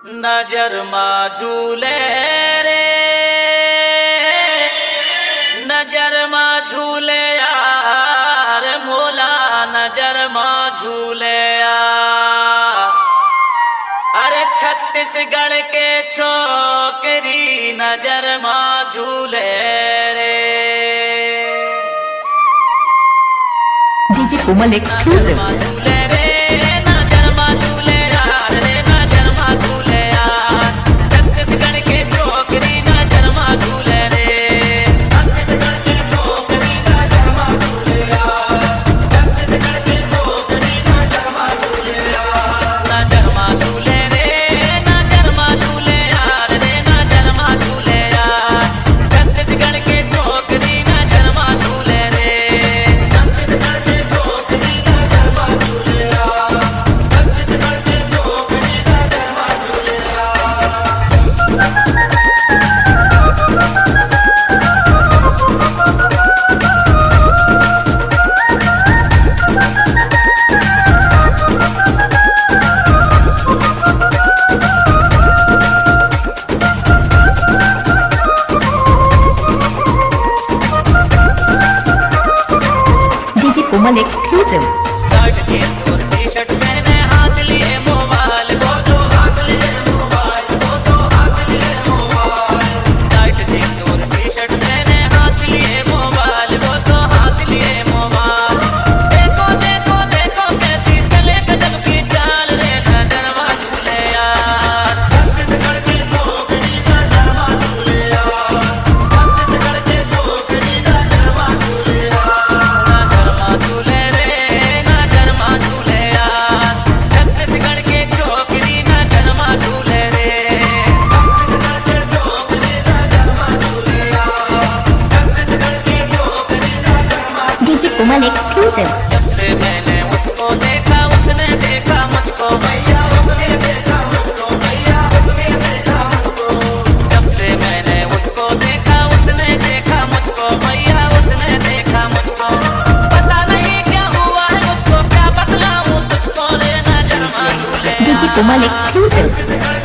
नजर माँ झूले रे, नजर माँ झूले यार मोला, नजर माँ झूले यार। अरे छत्तीसगढ़ के छोकरी नजर माँ झूले रे। DJ Komal exclusive. DJ Komal exclusive. DJ Komal exclusive. जब से मैंने उसको देखा उसने देखा मुझको भैया, उसने देखा मुझको भैया, उसने देखा मुझको। जब से मैंने उसको देखा उसने देखा मुझको भैया, उसने देखा मुझको। पता नहीं क्या हुआ है मुझको, क्या बतलाऊं तुझको रे नजर माँ झूले। DJ Komal exclusive.